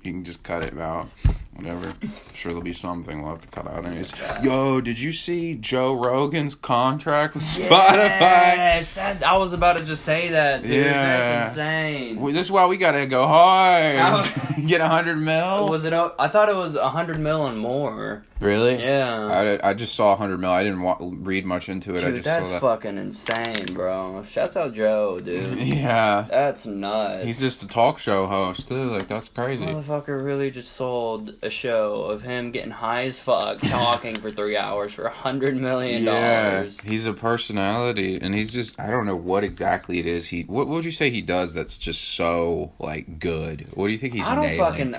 You can just cut it out. Whatever. I'm sure there'll be something we'll have to cut out anyways. Yo, did you see Joe Rogan's contract with Spotify? Yes, I was about to just say that, dude. Yeah. That's insane. This is why we gotta go hard. Get 100 mil. Was it? I thought it was 100 mil and more. Really? Yeah. I just saw 100 mil. I didn't read much into it. Dude, I just that's saw that. fucking insane, bro. Shouts out Joe, dude. Yeah. That's nuts. He's just a talk show host too. Like, that's crazy. Motherfucker really just sold a show of him getting high as fuck, talking for 3 hours for $100 million. Yeah, he's a personality, and he's just, I don't know what exactly it is. What would you say he does that's just so, like, good? What do you think he's nailing?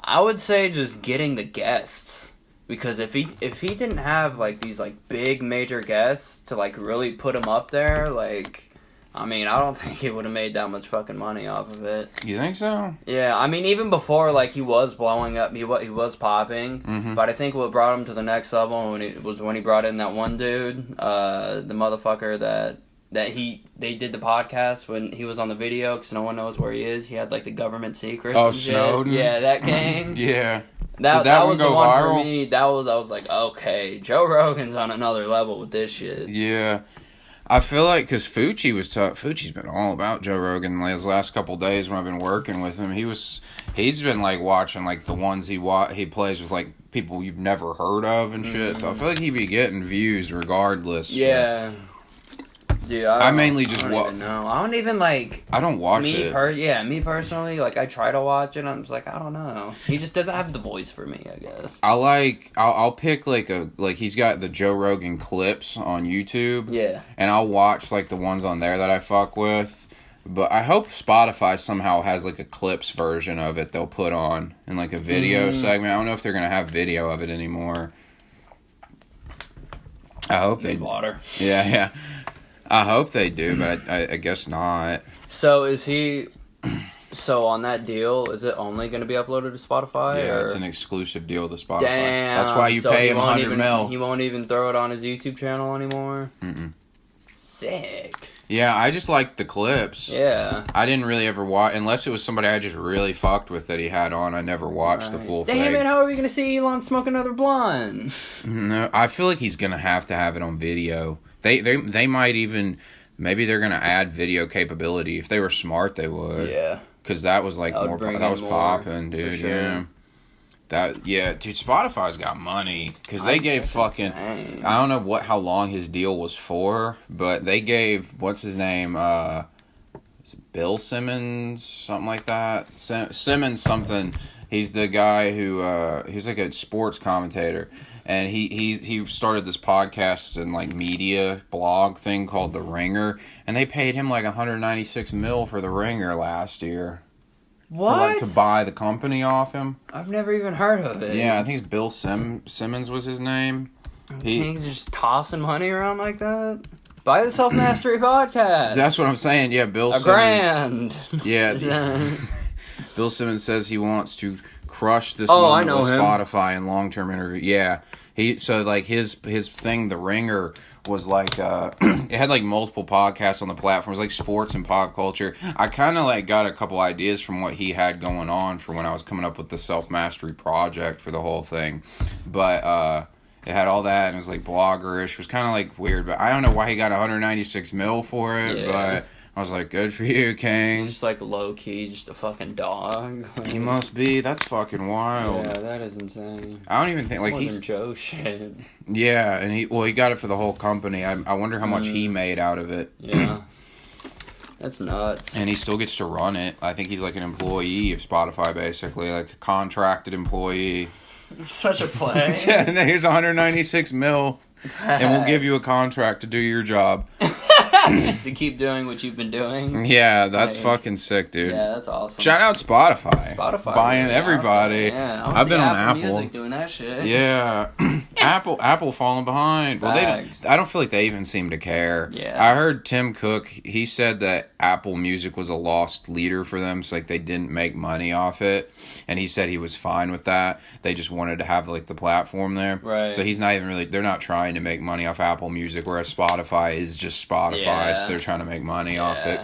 I would say just getting the guests. Because if he didn't have, like, these, like, big major guests to, like, really put him up there, like, I mean, I don't think he would have made that much fucking money off of it. You think so? Yeah, I mean, even before, like, he was blowing up, he was popping, but I think what brought him to the next level when he brought in that one dude, the motherfucker that they did the podcast when he was on the video, because no one knows where he is. He had, like, the government secrets. Oh, and shit. Snowden? Yeah, that gang. Yeah. That was go the one viral? for me. I was like, okay, Joe Rogan's on another level with this shit. Yeah. I feel like, because Fucci's been all about Joe Rogan his last couple days when I've been working with him. He's been, like, watching, like, the ones he plays with, like, people you've never heard of and shit. So I feel like he'd be getting views regardless. Yeah. Dude, I mainly just watch. I don't even like. I don't watch it. Me personally, like I try to watch it. I'm just like, I don't know. He just doesn't have the voice for me, I guess. I'll pick like he's got the Joe Rogan clips on YouTube. Yeah. And I'll watch like the ones on there that I fuck with. But I hope Spotify somehow has like a clips version of it they'll put on in like a video segment. I don't know if they're gonna have video of it anymore. I hope they water. Yeah. I hope they do, but I guess not. So is he? So on that deal, is it only going to be uploaded to Spotify? Yeah, or? It's an exclusive deal to Spotify. Damn. That's why you pay him 100 mil. He won't even throw it on his YouTube channel anymore. Mm-mm. Sick. Yeah, I just liked the clips. Yeah. I didn't really ever watch, unless it was somebody I just really fucked with that he had on. I never watched the full thing. Damn it! How are we going to see Elon smoke another blunt? No, I feel like he's going to have it on video. They might even, maybe they're going to add video capability. If they were smart, they would. Yeah. Because that was like that was popping, dude. Sure. Yeah. Dude, Spotify's got money. Because they gave fucking, insane. I don't know how long his deal was for, but they gave, what's his name, is it Bill Simmons, something like that? Simmons something. He's the guy who, he's like a sports commentator. And he started this podcast and like media blog thing called The Ringer, and they paid him like $196 million for The Ringer last year. What? For, like, to buy the company off him. I've never even heard of it. Yeah, I think it's Bill Simmons was his name. He's just tossing money around like that. Buy the Self Mastery podcast. That's what I'm saying. Yeah, Bill Simmons. $1,000. Yeah. Bill Simmons says he wants to crush this I moment know with him. Spotify in long-term interview. Yeah. His thing, The Ringer, was like it had like multiple podcasts on the platforms, like sports and pop culture. I kind of like got a couple ideas from what he had going on for when I was coming up with the self-mastery project for the whole thing. But it had all that, and it was like bloggerish. It was kind of like weird, but I don't know why he got $196 million for it, but I was like, good for you, King. Just like low key, just a fucking dog. He must be. That's fucking wild. Yeah, that is insane. I don't even think like he's Joe shit. Yeah, and he got it for the whole company. I wonder how much he made out of it. Yeah. That's nuts. And he still gets to run it. I think he's like an employee of Spotify, basically, like a contracted employee. Such a play. Here's $196 million, and we'll give you a contract to do your job. To keep doing what you've been doing. Yeah, that's fucking sick, dude. Yeah, that's awesome. Shout out Spotify. yeah, Buying everybody. Yeah, I've been on Apple. Music doing that shit. Yeah. Apple falling behind. Well, I don't feel like they even seem to care. Yeah. I heard Tim Cook, he said that Apple Music was a lost leader for them. So like they didn't make money off it. And he said he was fine with that. They just wanted to have like the platform there. Right. So he's not even really, they're not trying to make money off Apple Music, whereas Spotify is just Spotify. Yeah. So they're trying to make money off it.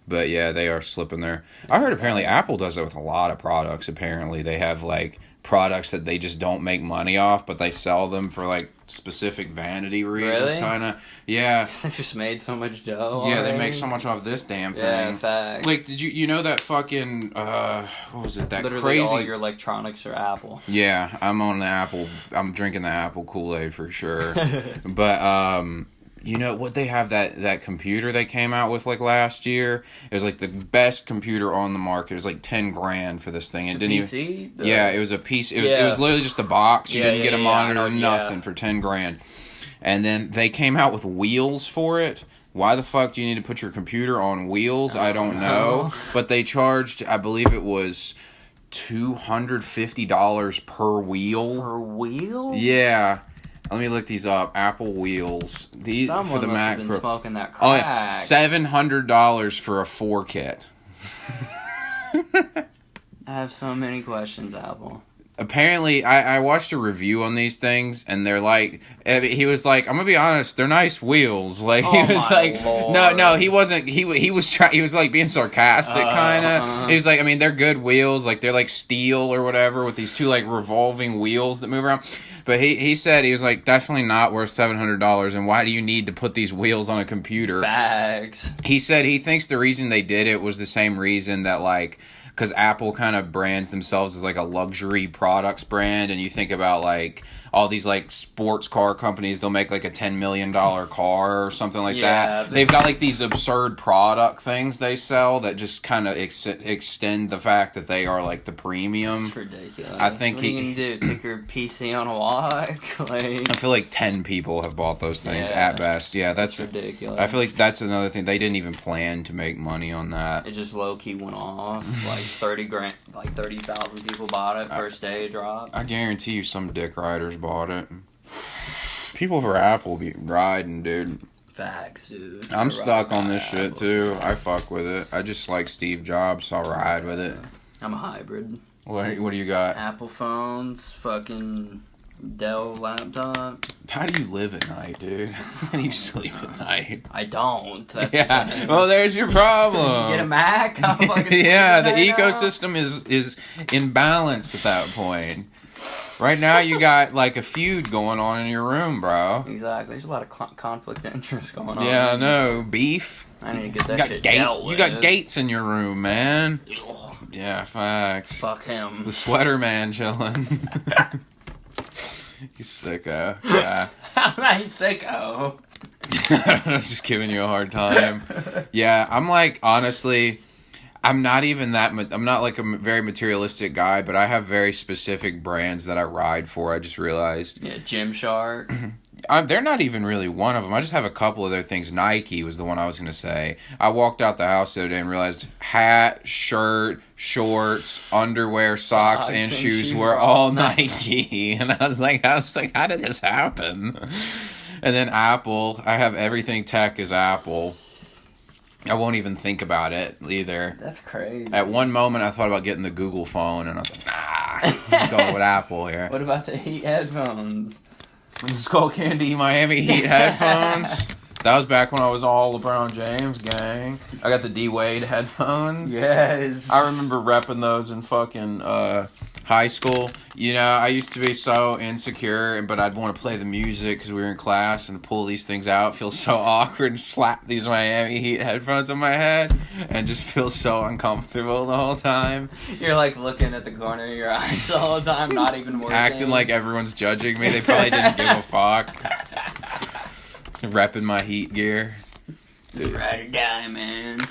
But yeah, they are slipping there. I heard apparently Apple does it with a lot of products. Apparently they have like products that they just don't make money off, but they sell them for like specific vanity reasons, Really? kind of. Yeah. They just made so much dough. Yeah, already. they make so much off this damn thing. Yeah, in fact. Like, did you know that fucking what was it? That Literally crazy. all your electronics are Apple. Yeah, I'm on the Apple. I'm drinking the Apple Kool-Aid for sure. But you know what, they have that computer they came out with like last year. It was like the best computer on the market. It was like $10,000 for this thing. It didn't PC? even. Yeah, it was a piece. It was Yeah. literally just a box. You Yeah, didn't get a yeah, monitor I or know, nothing yeah. for $10,000. And then they came out with wheels for it. Why the fuck do you need to put your computer on wheels? I don't know. But they charged, I believe it was $250 per wheel. Per wheel? Yeah. Let me look these up. Apple wheels. These Someone for the must Mac have been Pro. smoking that Oh, crack. yeah. $700 for a 4 kit. I have so many questions, Apple. Apparently, I watched a review on these things, and they're like, he was like, I'm gonna be honest, they're nice wheels. Like he Oh was my like, Lord. no, he wasn't. He was trying. He was like being sarcastic, kind of. He was like, I mean, they're good wheels. Like they're like steel or whatever with these two like revolving wheels that move around. But he said he was like, definitely not worth $700. And why do you need to put these wheels on a computer? Facts. He said he thinks the reason they did it was the same reason that like. Because Apple kind of brands themselves as like a luxury products brand, and you think about like all these like sports car companies, they'll make like a $10 million car or something like that. They've got like these absurd product things they sell that just kind of extend the fact that they are like the premium. It's ridiculous. I think what are you gonna do? Take your PC on a walk? Like, I feel like 10 people have bought those things Yeah. at best. Yeah, that's ridiculous. I feel like that's another thing. They didn't even plan to make money on that. It just low key went off. Like 30,000 people bought it first day it dropped. I guarantee you some dick riders bought it. People for Apple be riding, dude. Facts, dude. I'm You're stuck right on this about shit Apple. too. I fuck with it. I just like Steve Jobs, so I'll ride with it. I'm a hybrid. What do you got? Apple phones, fucking Dell laptop. How do you live at night, dude? How do you sleep at night? I don't. That's the Yeah. thing. Well, there's your problem. Get a Mac. I'll fucking Yeah, the sleep at night now. ecosystem is in balance at that point. Right now, you got like a feud going on in your room, bro. Exactly. There's a lot of conflict of interest going on. Yeah, I know. Beef. I need to get that You shit got dealt with. You got Gates in your room, man. Ugh, Yeah, facts. fuck him. The sweater man chilling. You sicko. Yeah. I'm not sicko. I'm just giving you a hard time. Yeah, I'm like, honestly, I'm not even that. I'm not like a very materialistic guy, but I have very specific brands that I ride for. I just realized. Yeah, Gymshark. They're not even really one of them. I just have a couple other things. Nike was the one I was going to say. I walked out the house the other day and realized hat, shirt, shorts, underwear, socks, and shoes were all Nike. And I was like, how did this happen? And then Apple. I have everything tech is Apple. I won't even think about it either. That's crazy. At one moment, I thought about getting the Google phone, and I was like, nah, I'm going with Apple here. What about the Heat headphones? The Skull Candy Miami Heat headphones. That was back when I was all LeBron James gang. I got the D Wade headphones. Yes. I remember repping those in fucking high school. You know, I used to be so insecure, but I'd want to play the music because we were in class and pull these things out, feel so awkward, and slap these Miami Heat headphones on my head, and just feel so uncomfortable the whole time. You're like looking at the corner of your eyes all the time, not even working. Acting like everyone's judging me. They probably didn't give a fuck. Repping my Heat gear. Just ride or die, man.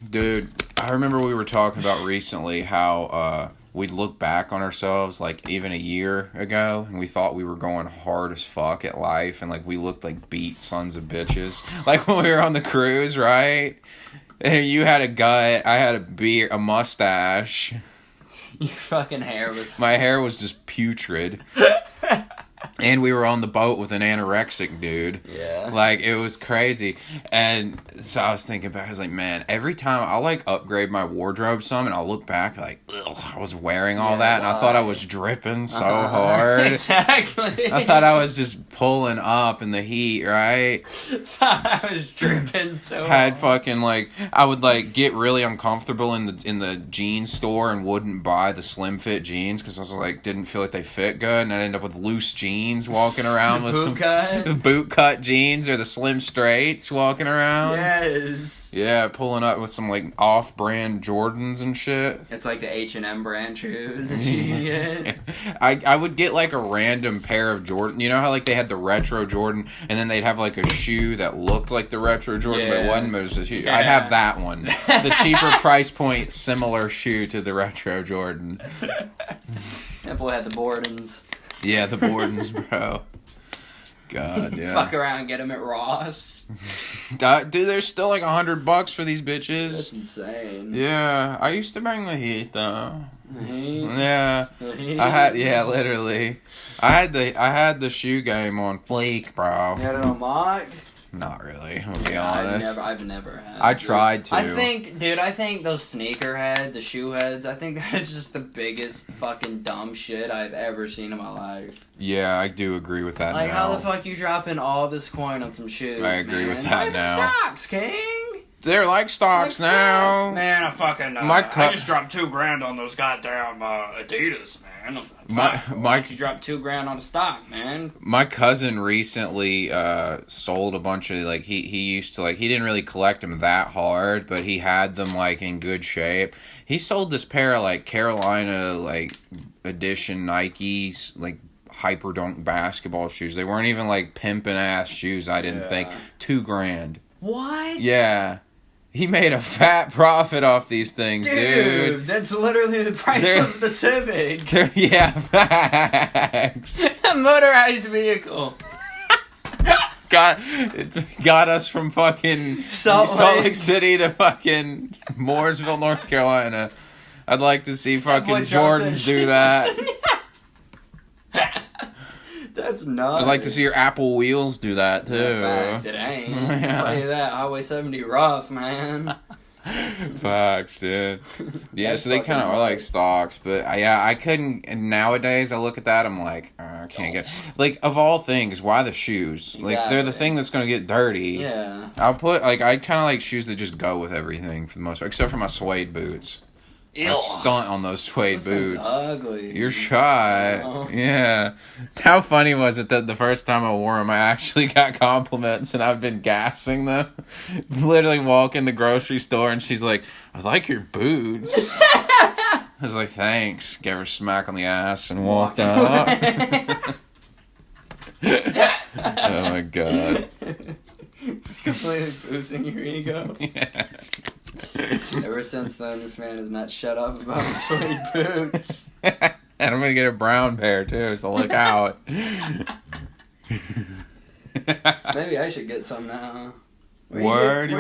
Dude, I remember we were talking about recently how we'd look back on ourselves like even a year ago and we thought we were going hard as fuck at life and like we looked like beat sons of bitches. Like when we were on the cruise, right? And you had a gut, I had a mustache. Your fucking hair was... My hair was just putrid. And we were on the boat with an anorexic dude. Yeah. Like, it was crazy. And so I was thinking about it. I was like, man, every time I'll, like, upgrade my wardrobe some, and I'll look back, like, ugh, I was wearing all that, and I thought I was dripping so hard. Exactly. I thought I was just pulling up in the heat, right? I was dripping so Had hard. fucking, like, I would, like, get really uncomfortable in the jeans store and wouldn't buy the slim fit jeans because I was, like, didn't feel like they fit good, and I'd end up with loose jeans walking around with some boot cut jeans or the slim straights walking around. Yes. Yeah, pulling up with some like off-brand Jordans and shit. It's like the H&M brand shoes that you can get. I would get like a random pair of Jordan. You know how like they had the retro Jordan and then they'd have like a shoe that looked like the retro Jordan but it wasn't. But it was a shoe. Yeah. I'd have that one. The cheaper price point, similar shoe to the retro Jordan. That boy had the Bordens. Yeah, the Bordens, bro. God, yeah. Fuck around and get them at Ross. Dude, there's still like $100 for these bitches. That's insane. Yeah, I used to bring the heat though. The heat? Yeah, The heat? I had literally. I had the shoe game on fleek, bro. You had it on mock? Not really. I'll be honest. I've never had. I tried to. I think those sneakerhead, the shoe heads, I think that is just the biggest fucking dumb shit I've ever seen in my life. Yeah, I do agree with that. Like, now. how the fuck you dropping all this coin on some shoes? I agree man? with that Buy some now. Stocks, King. They're like stocks Like, now. Man, I just dropped $2,000 on those goddamn Adidas, man. Why you drop $2,000 on a stock, man? My cousin recently sold a bunch of like he used to like he didn't really collect them that hard, but he had them like in good shape. He sold this pair of like Carolina like edition Nikes like Hyperdunk basketball shoes. They weren't even like pimpin' ass shoes. I didn't think $2,000. What? Yeah. He made a fat profit off these things, dude. That's literally the price of the Civic. Yeah, facts. A motorized vehicle. Got us from fucking Salt Lake City to fucking Mooresville, North Carolina. I'd like to see fucking Jordans do that. That's nuts. I'd like to see your Apple wheels do that too. Facts, it ain't. Yeah. I'll tell you that. Highway 70 rough, man. Facts, dude. Yeah, That's so they kind of fucking are like nuts. stocks, but I couldn't. And nowadays, I look at that, I'm like, I can't get. Like, of all things, why the shoes? Like, they're the Exactly. thing that's gonna get dirty. Yeah. I'll put like I kind of like shoes that just go with everything for the most part, except for my suede boots. I stunt on those suede Those things boots. ugly. You're shy. Oh. Yeah. How funny was it that the first time I wore them, I actually got compliments and I've been gassing them? Literally walk in the grocery store and she's like, I like your boots. I was like, thanks. Gave her a smack on the ass and walked out. Oh my god. Completely boosting your ego. Yeah. Ever since then, this man has not shut up about suede boots. And I'm gonna get a brown pair too, so look out. Maybe I should get some now. Word?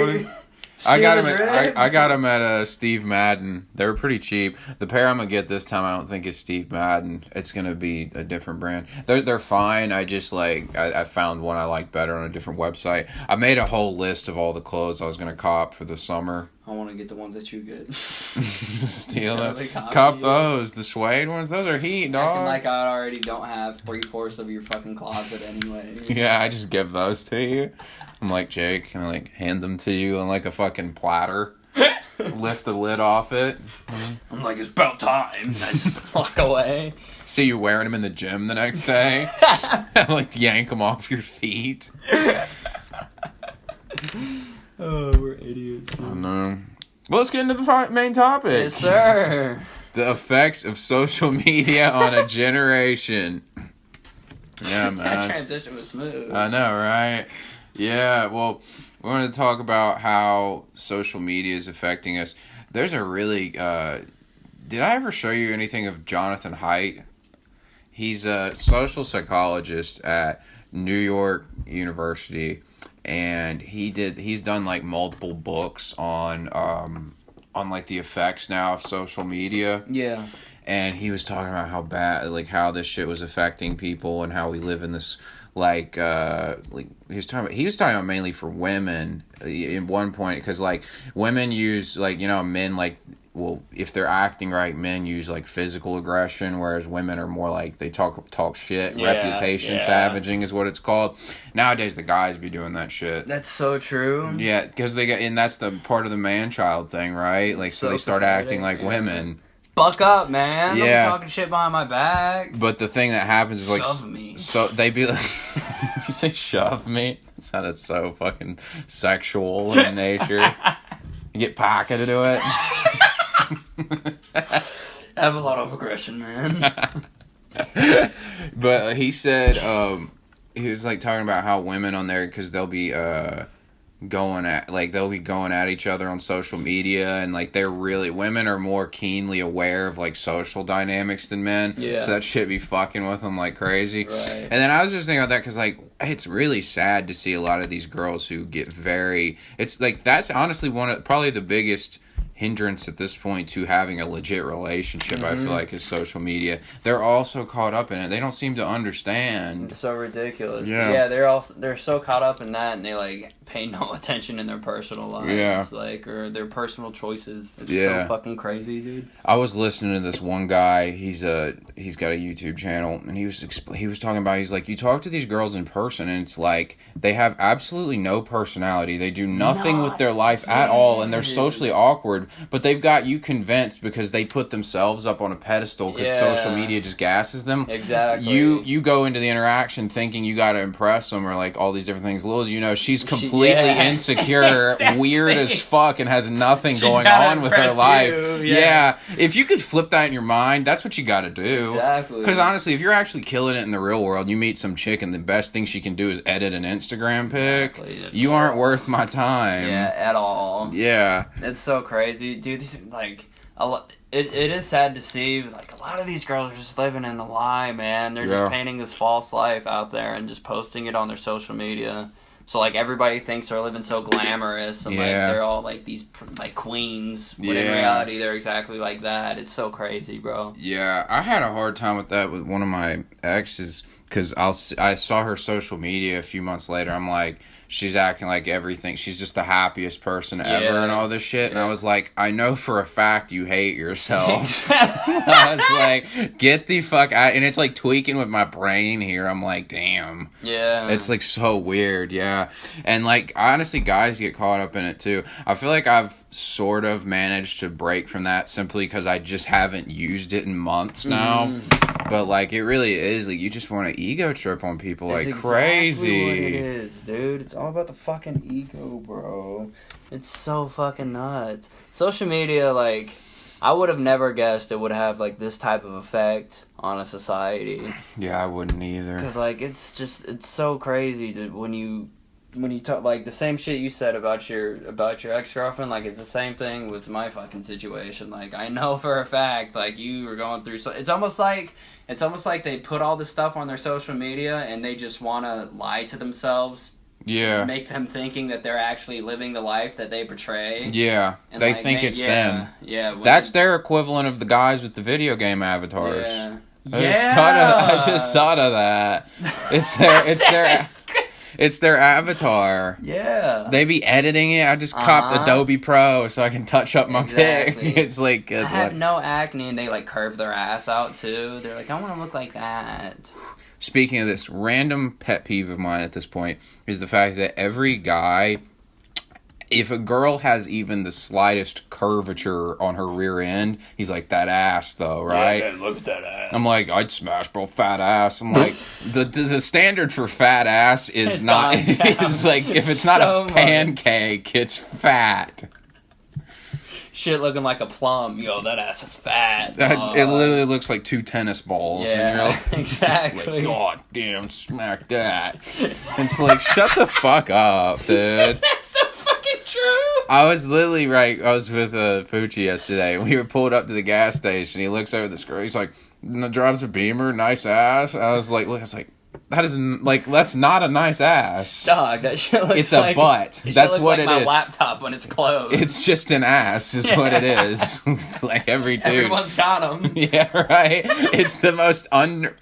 I got them. I got them at Steve Madden. They were pretty cheap. The pair I'm gonna get this time, I don't think is Steve Madden. It's gonna be a different brand. They're fine. I just like I found one I like better on a different website. I made a whole list of all the clothes I was gonna cop for the summer. I want to get the ones that you get. Steal them. They copy Cop you. those. The suede ones. Those are heat, Acting dog. like I already don't have 3/4 of your fucking closet anyway. Yeah, I just give those to you. I'm like, Jake, and I like hand them to you on like a fucking platter. Lift the lid off it. I'm like, it's about time. I just walk away. See you wearing them in the gym the next day. Like yank them off your feet. Oh, we're idiots. Oh no. Well, let's get into the main topic. Yes, sir. The effects of social media on a generation. Yeah, That man. transition was smooth. I know, right? Yeah, well, we wanted to talk about how social media is affecting us. There's a really, did I ever show you anything of Jonathan Haidt? He's a social psychologist at New York University, and he's done like multiple books on like the effects now of social media. Yeah. and he was talking about how bad, like how this shit was affecting people, and how we live in this like he was talking about mainly for women in one point, because like women use like, you know, men like, well, if they're acting right, men use like physical aggression, whereas women are more like they talk shit. Yeah, reputation savaging is what it's called. Nowadays, the guys be doing that shit. That's so true. Yeah, because they get, and that's the part of the man-child thing, right? Like, so they start acting like women. Buck up, man! Yeah. Don't be talking shit behind my back. But the thing that happens is like, Shove me. so they be like, did you say shove me? It sounded so fucking sexual in nature. You get Paca to do it. I have a lot of aggression, man. But he said, he was like talking about how women on there, because they'll be going at each other on social media, and like women are more keenly aware of like social dynamics than men. Yeah. So that shit be fucking with them like crazy. Right. And then I was just thinking about that, because like it's really sad to see a lot of these girls who get it's like, that's honestly probably the biggest hindrance at this point to having a legit relationship. I feel like is social media. They're all so caught up in it, they don't seem to understand. It's so ridiculous. Yeah. They're so caught up in that, and they like pay no attention in their personal lives. Yeah. Like, or their personal choices. It's Yeah. so fucking crazy, dude. I was listening to this one guy. He's got a YouTube channel, and he was talking about, he's like, you talk to these girls in person, and it's like they have absolutely no personality. They do nothing with their life at all, and they're socially awkward. But they've got you convinced because they put themselves up on a pedestal, because social media just gasses them. Exactly. You go into the interaction thinking you got to impress them, or like all these different things. Little do you know, she's completely insecure, Exactly. weird as fuck, and has nothing going gotta on with her impress life. you, Yeah. If you could flip that in your mind, that's what you got to do. Exactly. Because honestly, if you're actually killing it in the real world, you meet some chick and the best thing she can do is edit an Instagram pic. Exactly. You aren't worth my time. Yeah, at all. Yeah. It's so crazy, dude. Like, it is sad to see. Like, a lot of these girls are just living in a lie, man. They're just painting this false life out there and just posting it on their social media. So like everybody thinks they're living so glamorous, and like they're all like these like queens. But in reality, they're exactly like that. It's so crazy, bro. Yeah, I had a hard time with that with one of my exes, because I saw her social media a few months later. I'm like, she's acting like everything. She's just the happiest person ever and all this shit. And I was like, I know for a fact you hate yourself. I was like, get the fuck out. And it's like tweaking with my brain here. I'm like, damn. Yeah. It's like so weird, yeah. And like, honestly, guys get caught up in it too. I feel like I've sort of managed to break from that simply because I just haven't used it in months now. But like, it really is like, you just want to ego trip on people like crazy. What it is, dude. It's all about the fucking ego, bro. It's so fucking nuts. Social media, like, I would have never guessed it would have like this type of effect on a society. Yeah, I wouldn't either. Because like, it's so crazy to when you talk like the same shit you said about your ex-girlfriend. Like, it's the same thing with my fucking situation. Like, I know for a fact like you were going through, so it's almost like they put all this stuff on their social media and they just want to lie to themselves. Yeah. Make them thinking that they're actually living the life that they portray. Yeah. And they like, think it's them. Yeah. That's their equivalent of the guys with the video game avatars. Yeah. I just thought of that. It's their avatar. Yeah. They be editing it. I just copped Adobe Pro so I can touch up my pic. It's like I have no acne, and they like curve their ass out too. They're like, I want to look like that. Speaking of this, random pet peeve of mine at this point is the fact that every guy, if a girl has even the slightest curvature on her rear end, he's like, that ass though, right? Yeah, man, look at that ass. I'm like, I'd smash bro fat ass. I'm like, the standard for fat ass is not is like, if it's not a pancake, it's fat. Shit looking like a plum. Yo, that ass is fat. It literally looks like two tennis balls. Yeah, and you're like, exactly. Just like, God damn, smack that. It's like, shut the fuck up, dude. That's so fucking true. I was literally right. I was with Poochie yesterday. We were pulled up to the gas station. He looks over the screen. He's like, drives a Beamer, nice ass. I was like, That is like that's not a nice ass. Dog, that shit looks It's a like, butt. It That's looks what like it my is. laptop when it's closed. It's just an ass, is what it is. It's like every dude. Everyone's got them. Yeah, right. It's the most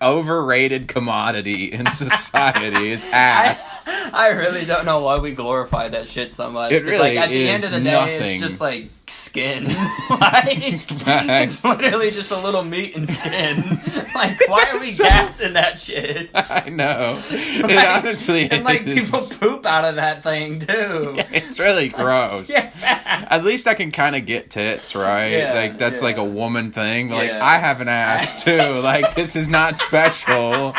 overrated commodity in society. Is ass. I really don't know why we glorify that shit so much. It 'Cause, really like, at the end is of the day, nothing. it's just like skin. Like, it's literally just a little meat and skin. Like, why are we gassing that shit? I know. It Like, honestly and like is. people poop out of that thing too. It's really gross. Yeah. At least I can kind of get tits, right? Yeah, like that's yeah. like a woman thing. But like Yeah. I have an ass too. Like this is not special.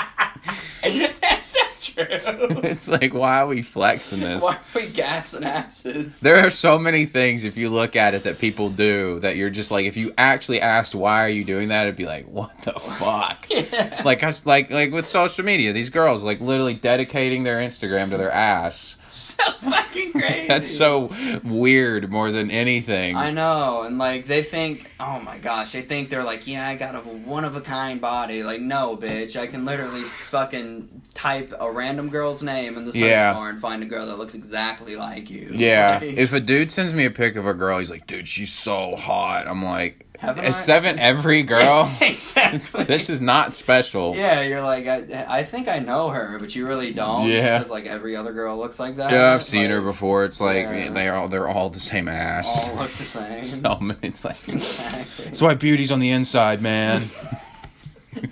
That's not true. It's like why are we flexing this? Why are we gassing asses? There are so many things if you look at it that people do that you're just like if you actually asked why are you doing that it'd be like what the fuck. Yeah. Like us like with social media these girls like literally dedicating their Instagram to their ass. So fucking crazy. That's so weird more than anything. I know, and like they think, oh my gosh, they think they're like, yeah, I got a one of a kind body. Like, no, bitch, I can literally fucking type a random girl's name in the search Yeah. bar and find a girl that looks exactly like you. Yeah, Like, if a dude sends me a pic of a girl, he's like, "Dude, she's so hot." I'm like, Haven't "Is I- seven every girl? Exactly. This is not special." Yeah, you're like, I think I know her, but you really don't. Yeah. Because like every other girl looks like that. Yeah, I've seen Like, her before. It's like Yeah. they're all the same ass. All look the same. So it's like Exactly. that's why beauty's on the inside, man.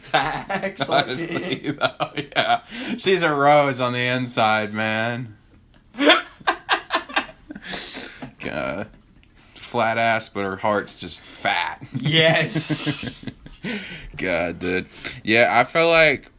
Facts. Like, Honestly, though, yeah, she's a rose on the inside, man. God. Flat ass, but her heart's just fat. yes. God, dude. Yeah, I feel like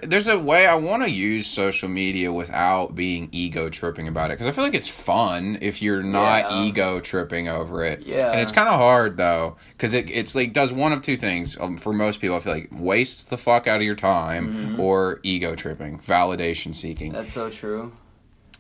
there's a way I want to use social media without being ego tripping about it. Because I feel like it's fun if you're not Yeah. ego tripping over it. Yeah. And it's kind of hard, though. Because it's like does one of two things. For most people, I feel like wastes the fuck out of your time or ego tripping, validation seeking. That's so true.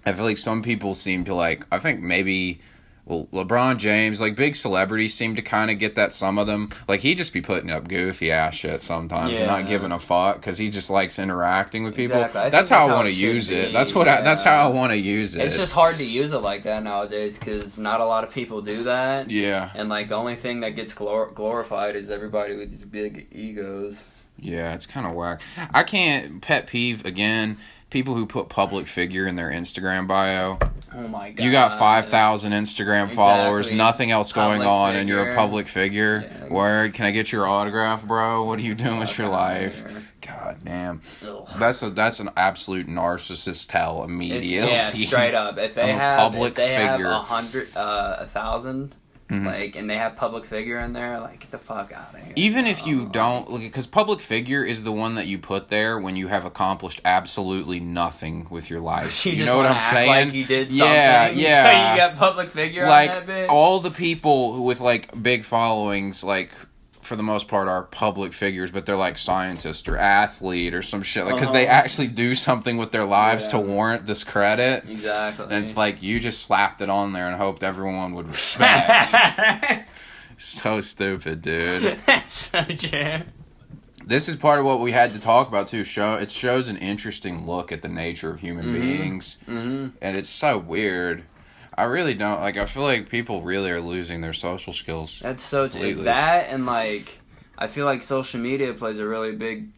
I feel like some people seem to like, I think maybe, well, LeBron James, like big celebrities seem to kind of get that, some of them. Like he just be putting up goofy ass shit sometimes and not Yeah. giving a fuck because he just likes interacting with people. Exactly. I think That's how I that's want how to it should use it. be. That's what that's how I want to use it. It's just hard to use it like that nowadays because not a lot of people do that. Yeah. And like the only thing that gets glorified is everybody with these big egos. Yeah, it's kind of whack. I can't, pet peeve again, people who put public figure in their Instagram bio. Oh my god. You got 5,000 Instagram followers, Exactly. nothing else going Public on, and you're a figure. public figure. Yeah. Word, can I get your autograph, bro? What are you doing with your Fuck outta life? here. God damn. Ugh. That's an absolute narcissist tell It's, immediately. yeah, straight up. If they I'm a have public if they figure. have 1,000, Mhm. like, and they have public figure in there, like, get the fuck out of here. Even if you don't, because public figure is the one that you put there when you have accomplished absolutely nothing with your life. You You just know what wanna I'm act saying? Like you did something. Yeah, yeah. So you got public figure on that Like bitch. all the people with like big followings, like for the most part, are public figures, but they're like scientist or athlete or some shit, like because they Uh-huh. actually do something with their lives to Yeah. warrant this credit. Exactly. And it's like you just slapped it on there and hoped everyone would respect. So stupid, dude. That's so true. This is part of what we had to talk about too. It shows an interesting look at the nature of human beings, Mm-hmm. and it's so weird. I really don't like. I feel like people really are losing their social skills. That's so Completely. that, and like I feel like social media plays a really big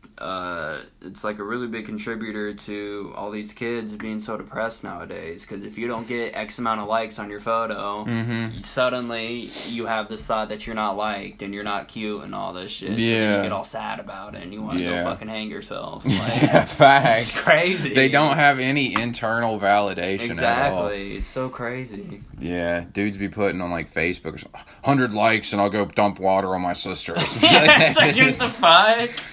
it's like a really big contributor to all these kids being so depressed nowadays, because if you don't get X amount of likes on your photo, Mm-hmm. suddenly you have this thought that you're not liked and you're not cute and all this shit. Yeah. And you get all sad about it and you want to Yeah. go fucking hang yourself. Yeah, Like, facts. it's crazy. They don't have any internal validation at all. Exactly. It's so crazy. Yeah, dudes be putting on like Facebook, 100 likes and I'll go dump water on my sister. Or something It's like, what the fuck?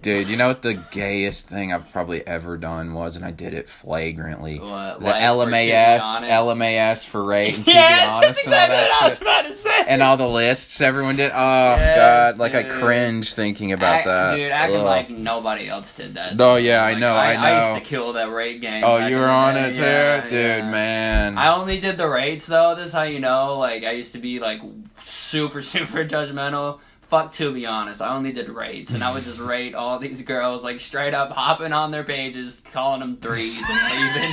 Dude, you know what the gayest thing I've probably ever done was, and I did it flagrantly. What, The like, for To Be LMAS, Honest? LMAS for rate and To Yes, Be Honest that's and all exactly what I that was shit. about to say. And all the lists everyone did. Oh, Yes, God. Like, I dude. cringe thinking about that. Dude, acting Ugh. like nobody else did that. No, yeah, I Like, know, I know. used to kill that rate game. Oh, back you in were the on day. it too? Yeah, Dude, yeah. man. I only did the rates, though. This is how you know. Like, I used to be, like, super, super judgmental. fuck, to be honest, I only did rates, and I would just rate all these girls, like, straight up hopping on their pages, calling them threes and leaving.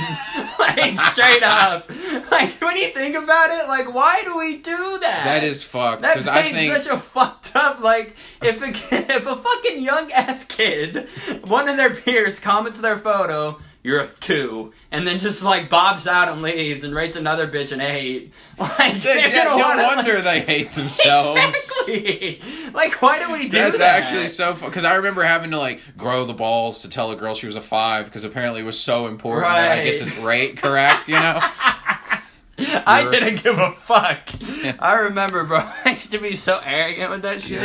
Like, straight up. Like, when you think about it, like, why do we do that? That is fucked. That Because I makes think such a fucked up, like, if a fucking young-ass kid, one of their peers comments their photo, you're a 2, and then just, like, bobs out and leaves and rates another bitch an 8. Like, no wonder they hate themselves. Exactly. Like, why do we do That's that? actually so fun. Because I remember having to, like, grow the balls to tell a girl she was a 5, because apparently it was so important that I get this rate correct, you know? I didn't give a fuck. I remember, bro. I used to be so arrogant with that shit.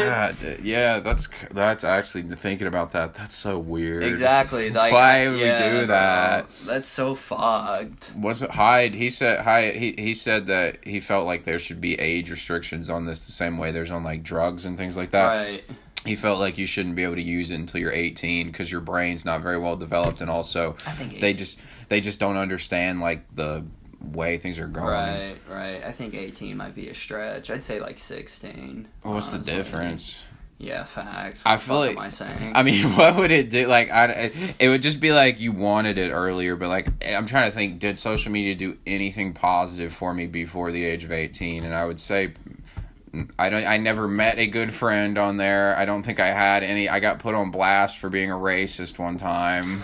Yeah, that's actually, thinking about that, that's so weird. Exactly. Like, why would we do that? Bro, that's so fucked. Was it Hyde? He said he said that he felt like there should be age restrictions on this the same way there's on, like, drugs and things like that. Right. He felt like you shouldn't be able to use it until you're 18 because your brain's not very well developed, and also I think they just don't understand, like, the way things are going. Right. I think 18 might be a stretch. I'd say like 16. Well, what's honestly. the difference? Yeah, facts. I feel like, am I saying? I mean, what would it do? Like, it would just be like you wanted it earlier, but, like, I'm trying to think, did social media do anything positive for me before the age of 18? And I would say I never met a good friend on there. I don't think I had any. I got put on blast for being a racist one time.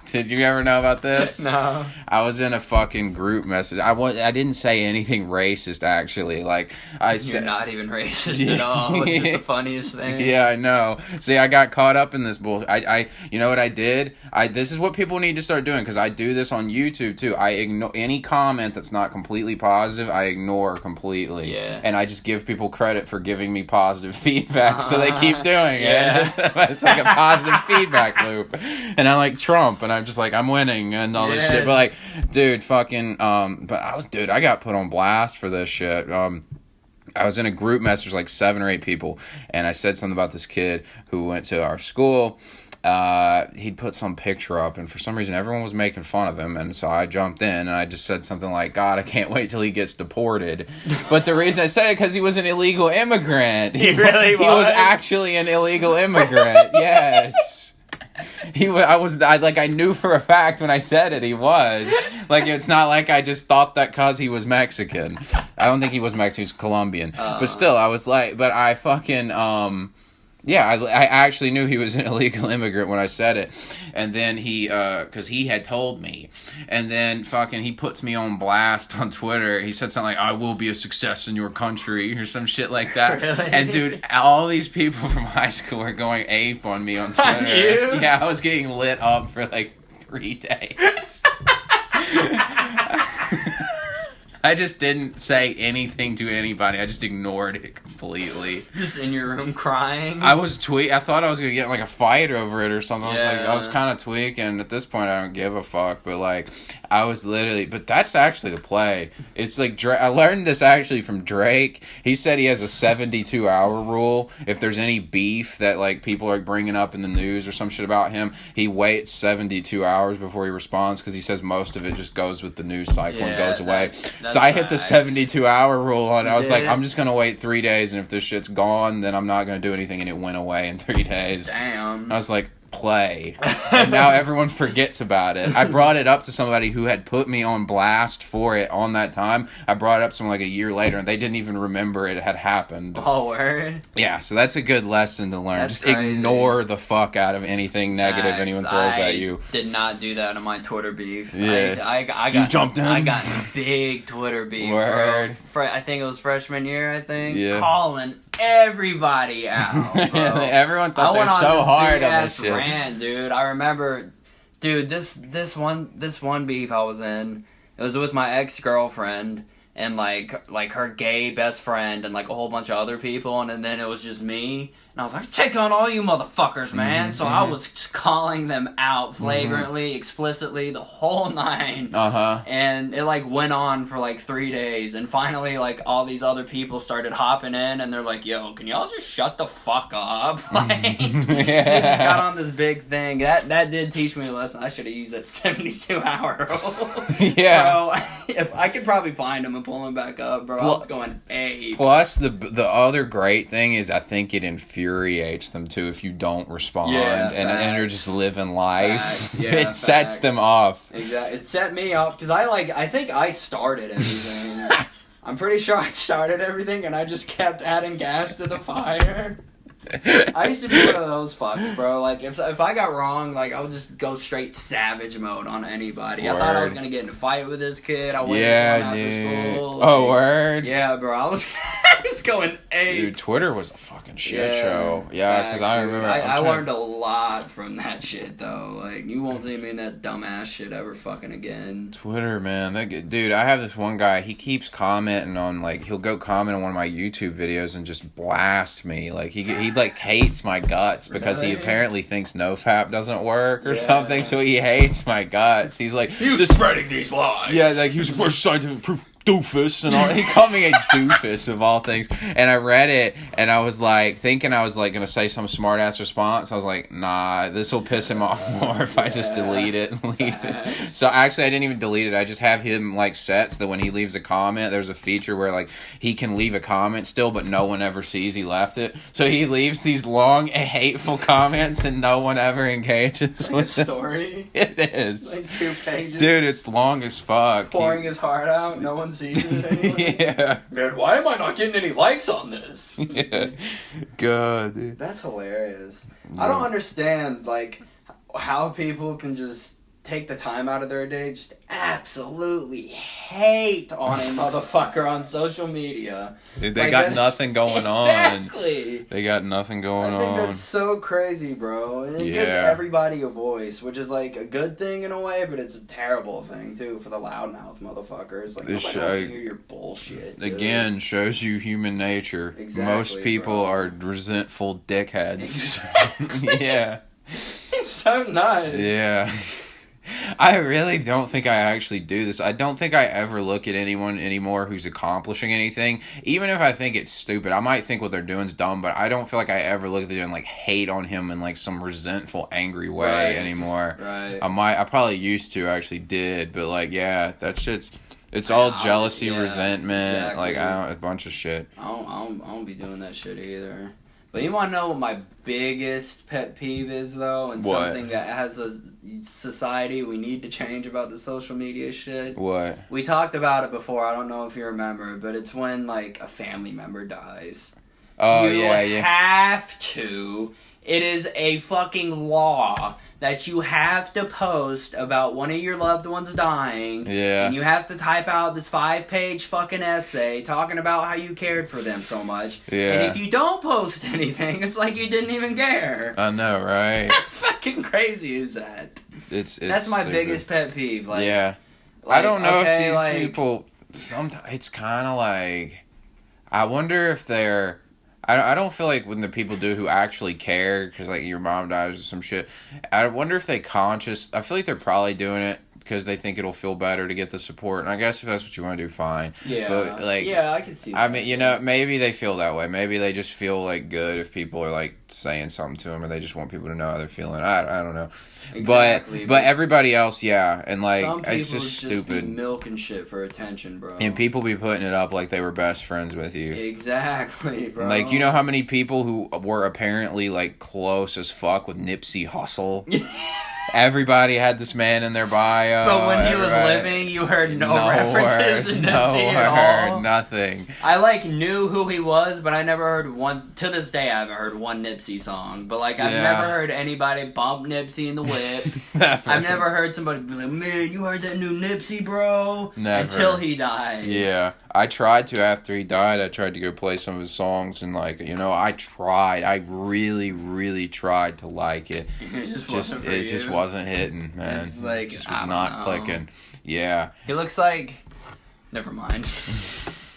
Did you ever know about this? No. I was in a fucking group message. I didn't say anything racist, actually. Like, I said, you're not even racist at all. It's just the funniest thing. Yeah, I know. See, I got caught up in this bullshit. You know what I did? This is what people need to start doing, because I do this on YouTube too. I ignore any comment that's not completely positive. I ignore completely. Yeah. And I just give people credit for giving me positive feedback, so they keep doing it. Yeah. It's like a positive feedback loop. And I like Trump, and I'm just like, I'm winning and all this shit. But, like, dude, fucking, I got put on blast for this shit. I was in a group message, like 7 or 8 people, and I said something about this kid who went to our school. He'd put some picture up, and for some reason everyone was making fun of him, and so I jumped in and I just said something like, God, I can't wait till he gets deported. But the reason I said it, because he was an illegal immigrant. He really was? He was actually an illegal immigrant. Yes. I knew for a fact when I said it, he was. Like, it's not like I just thought that because he was Mexican. I don't think he was Mexican, he was Colombian. But still, I was like, but I fucking, I actually knew he was an illegal immigrant when I said it. And then because he had told me. And then fucking he puts me on blast on Twitter. He said something like, I will be a success in your country, or some shit like that. Really? And dude, all these people from high school were going ape on me on Twitter. On you? Yeah, I was getting lit up for like 3 days. I just didn't say anything to anybody. I just ignored it completely. Just in your room crying. I thought I was gonna get like a fight over it or something. Yeah. I was kind of tweaking. At this point, I don't give a fuck. But, like, I was literally. But that's actually the play. It's like I learned this actually from Drake. He said he has a 72-hour rule. If there's any beef that, like, people are bringing up in the news or some shit about him, he waits 72 hours before he responds, because he says most of it just goes with the news cycle and goes away. So I hit the 72-hour rule on it. I was like, I'm just going to wait 3 days, and if this shit's gone, then I'm not going to do anything, and it went away in 3 days. Damn. I was like, play. And now everyone forgets about it. I brought it up to somebody who had put me on blast for it on that time. I brought it up to someone like a year later, and they didn't even remember it had happened. Oh, word? Yeah, so that's a good lesson to learn. That's just crazy. Ignore the fuck out of anything negative anyone throws at you. Did not do that on my Twitter beef. Yeah. I got, You jumped in? I got in big Twitter beef. Word. Bro. I think it was freshman year, Yeah. calling everybody out, bro. Everyone thought they were so hard on this shit. Rant, dude. I remember, dude, this one beef I was in, it was with my ex-girlfriend and like her gay best friend and like a whole bunch of other people, and then it was just me. And I was like, take on all you motherfuckers, man. So I was just calling them out flagrantly, explicitly, the whole 9. And it, like, went on for, like, 3 days. And finally, like, all these other people started hopping in, and they're like, yo, can y'all just shut the fuck up? Like, they just got on this big thing. That did teach me a lesson. I should have used that 72-hour rule. Yeah. Bro, if I could probably find him and pull him back up, bro, I was going ape. Plus, the other great thing is I think it infuriates them too if you don't respond and you're just living life. It sets them off. Exactly. It set me off because I think I started everything. I'm pretty sure I started everything and I just kept adding gas to the fire. I used to be one of those fucks, bro. Like, if I got wrong, like, I would just go straight savage mode on anybody. Word. I thought I was going to get in a fight with this kid. I wasn't going after school. Like, oh, word? Yeah, bro. I was going ape. Dude, Twitter was a fucking shit show. Yeah, because I remember. I learned a lot from that shit, though. Like, you won't see me in that dumbass shit ever fucking again. Twitter, man. Dude, I have this one guy. He keeps commenting on, like, he'll go comment on one of my YouTube videos and just blast me. Like, he like, hates my guts because he apparently thinks NoFap doesn't work or something, so he hates my guts. He's like, "You're spreading these lies." Yeah, like, he was like, "Where's scientific proof?" Doofus and all. He called me a doofus of all things, and I read it and I was like thinking I was like gonna say some smart ass response. I was like, nah, this will piss him off more if I just delete it and leave it. So actually I didn't even delete it. I just have him like set so that when he leaves a comment, there's a feature where like he can leave a comment still but no one ever sees he left it, so he leaves these long hateful comments and no one ever engages with story. It is like 2 pages, dude. It's long as fuck, pouring his heart out. No one sees it anyway. Yeah, man, why am I not getting any likes on this? Yeah, good, dude. That's hilarious. I don't understand like how people can just take the time out of their day just absolutely hate on a motherfucker on social media. Dude, they like, got nothing going on. Exactly. They got nothing going I think on. that's so crazy, bro. And it gives everybody a voice, which is like a good thing in a way, but it's a terrible thing too for the loudmouth motherfuckers. Like, nobody wants to hear your bullshit. Dude. Again, shows you human nature. Exactly, most people bro. are resentful dickheads. Yeah. So nice. Yeah. I really don't think I actually do this. I don't think I ever look at anyone anymore who's accomplishing anything. Even if I think it's stupid, I might think what they're doing is dumb, but I don't feel like I ever look at them and like hate on him in like some resentful, angry way anymore. Right. I probably used to, actually did, but like, yeah, that shit's, it's all jealousy, resentment, exactly. like a bunch of shit. I don't be doing that shit either. But you want to know what my biggest pet peeve is, though? And what? Something that as a society we need to change about the social media shit? What? We talked about it before. I don't know if you remember, but it's when, like, a family member dies. Oh, you yeah. have to. It is a fucking law that you have to post about one of your loved ones dying. Yeah. And you have to type out this 5-page fucking essay talking about how you cared for them so much. Yeah. And if you don't post anything, it's like you didn't even care. I know, right? How fucking crazy is that? It's That's my stupid. biggest pet peeve. Like, yeah. like, I don't know okay, if these like, people, sometimes it's kind of like, I wonder if they're, I don't feel like when the people do who actually care, because like your mom dies or some shit, I wonder if they I feel like they're probably doing it because they think it'll feel better to get the support. And I guess if that's what you want to do, fine. Yeah. But like, yeah, I can see that. I mean, you know, maybe they feel that way. Maybe they just feel like good if people are like saying something to them, or they just want people to know how they're feeling. I don't know. Exactly, but everybody else, yeah, and like some people it's just stupid. Be milking shit for attention, bro. And people be putting it up like they were best friends with you. Exactly, bro. Like, you know how many people who were apparently like close as fuck with Nipsey Hussle? Everybody had this man in their bio. But when he was living, you heard no references to Nipsey at all. Nothing. I like knew who he was, but I never heard one. To this day, I haven't heard one Nipsey song. But like, I've never heard anybody bump Nipsey in the whip. I've never heard somebody be like, "Man, you heard that new Nipsey, bro?" Never. Until he died. Yeah, I tried to after he died. I tried to go play some of his songs, and like, you know, I tried. I really, really tried to like it. It just wasn't hitting, man. It's like, it just was not clicking. Yeah. He looks like. Never mind.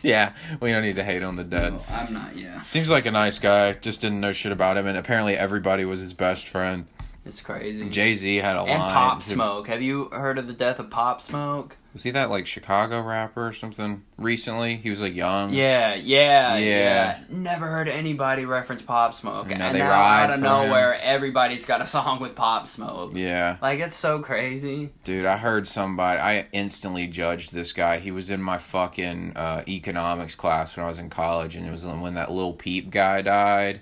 Yeah, we don't need to hate on the dead. No, I'm not, yeah. Seems like a nice guy, just didn't know shit about him, and apparently everybody was his best friend. It's crazy. Jay-Z had a line. And Pop Smoke. Have you heard of the death of Pop Smoke? Was he that, like, Chicago rapper or something recently? He was, like, young. Yeah. Never heard anybody reference Pop Smoke. And now and they now ride out of for nowhere, everybody's got a song with Pop Smoke. Yeah. Like, it's so crazy. Dude, I heard somebody, I instantly judged this guy. He was in my fucking economics class when I was in college, and it was when that Lil Peep guy died.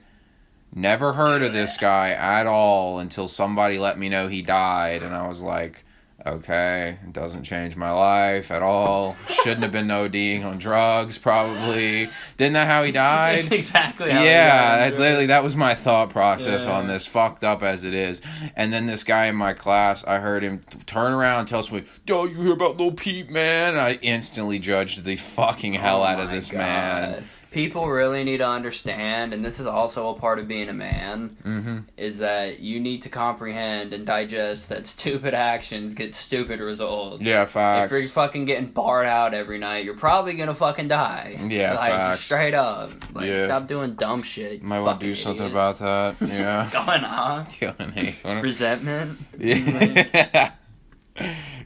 Never heard of this guy at all until somebody let me know he died, and I was like, okay, it doesn't change my life at all. Shouldn't have been ODing on drugs, probably. Didn't that how he died? That's exactly how Yeah, he died. literally, that was my thought process Yeah. on this, fucked up as it is. And then this guy in my class, I heard him turn around and tell somebody, yo, you hear about Lil Peep, man? And I instantly judged the fucking hell out of my this God. man. People really need to understand, and this is also a part of being a man, is that you need to comprehend and digest that stupid actions get stupid results. Yeah, facts. If you're fucking getting barred out every night, you're probably gonna fucking die. Yeah, like, facts. straight up. Like, Yeah. stop doing dumb shit. Might want to do something about that. Yeah. What's going on? Killing hate on him. Resentment? Yeah.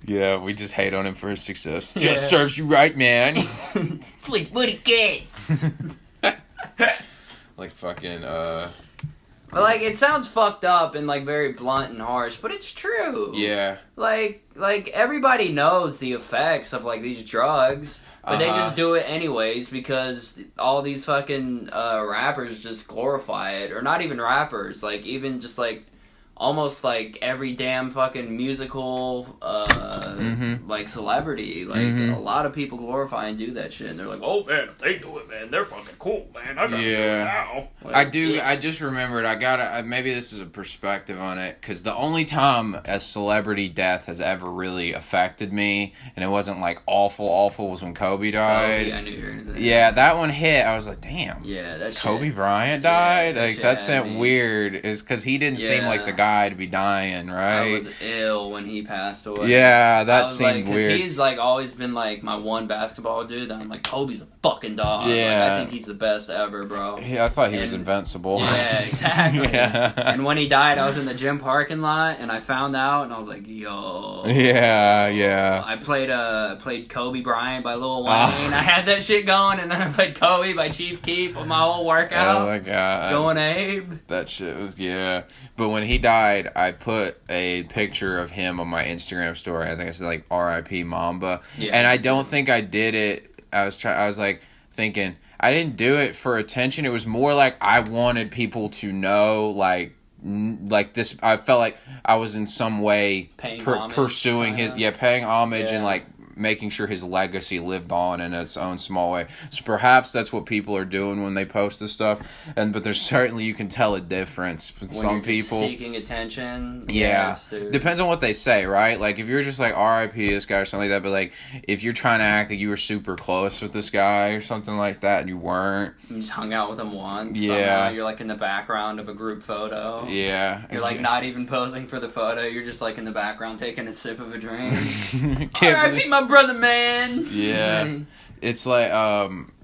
Yeah, we just hate on him for his success. Yeah. Just serves you right, man. Like, what he gets. Like fucking, But, like, it sounds fucked up and, like, very blunt and harsh, but it's true. yeah. Like everybody knows the effects of, like, these drugs, but they just do it anyways because all these fucking rappers just glorify it. Or not even rappers, like, even just, like, almost, like, every damn fucking musical, like, celebrity. Like, a lot of people glorify and do that shit, and they're like, Oh man, if they do it, man, they're fucking cool, man. I gotta do Yeah. it now. like, I do. I just remembered. I gotta. Maybe this is a perspective on it, because the only time a celebrity death has ever really affected me, and it wasn't like awful, was when Kobe died. Kobe, I knew you were gonna say Yeah, that one hit. I was like, damn. Yeah, that shit. Kobe Bryant Yeah, died. that Like shit that's had that me. weird. Is because he didn't seem like the Yeah. guy to be dying, I right? was ill when he passed away. Yeah, that I was seemed like, 'cause weird. He's like always been like my one basketball dude. That I'm like, Kobe's a fucking dog. Yeah. Like, I think he's the best ever, bro. Yeah, I thought he was And- invincible. Yeah, exactly. Yeah. And when he died, I was in the gym parking lot, and I found out, and I was like, yo. Yeah. I played Kobe Bryant by Lil Wayne. Ah. I had that shit going, and then I played Kobe by Chief Keef with my whole workout. Oh my god. Going Abe. That shit was, yeah. But when he died, I put a picture of him on my Instagram story. I think I said like R.I.P. Mamba. Yeah. And I don't think I did it. I was like thinking I didn't do it for attention. It was more like I wanted people to know like this. I felt like I was in some way Paying homage, pursuing his paying homage and Yeah. like making sure his legacy lived on in its own small way. So perhaps that's what people are doing when they post this stuff. But there's certainly, you can tell a difference with When some you're just people. seeking attention. Yeah. Yes, dude. Depends on what they say, right? Like, if you're just like, RIP this guy or something like that, but like, if you're trying to act like you were super close with this guy or something like that and you weren't, You just hung out with him once. Yeah. Somehow you're like in the background of a group photo. yeah. You're like not even posing for the photo. You're just like in the background taking a sip of a drink. Can't R.I.P. believe- my brother, man. Yeah. It's like,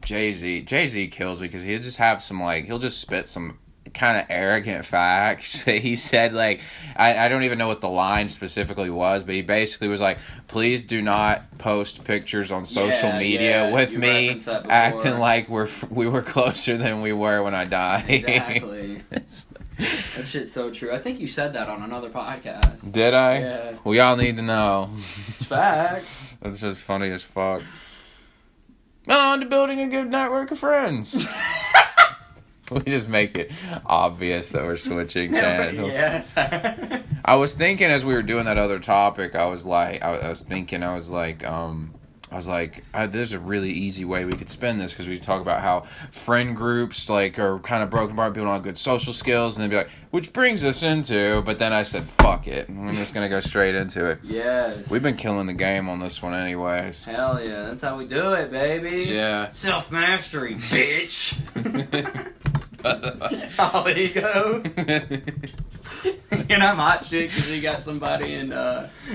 Jay-Z kills me because he'll just have some, like, he'll just spit some kind of arrogant facts. He said, like, I don't even know what the line specifically was, but he basically was like, please do not post pictures on social Yeah, media yeah, with you me referenced that before. acting like we were closer than we were when I died. Exactly. It's- That shit's so true. I think you said that on another podcast. Did I? Yeah. Well, y'all need to know. It's facts. That's just funny as fuck. On to building a good network of friends. We just make it obvious that we're switching channels. Yeah. I was thinking as we were doing that other topic, I was like, there's a really easy way we could spin this, because we talk about how friend groups like are kind of broken apart, people don't have good social skills, and they'd be like, which brings us into, but then I said, fuck it, I'm just gonna go straight into it. Yes. We've been killing the game on this one anyways. Hell yeah. That's how we do it, baby. Yeah. Self-mastery, bitch. Oligo. You're not hot shit because you got somebody in.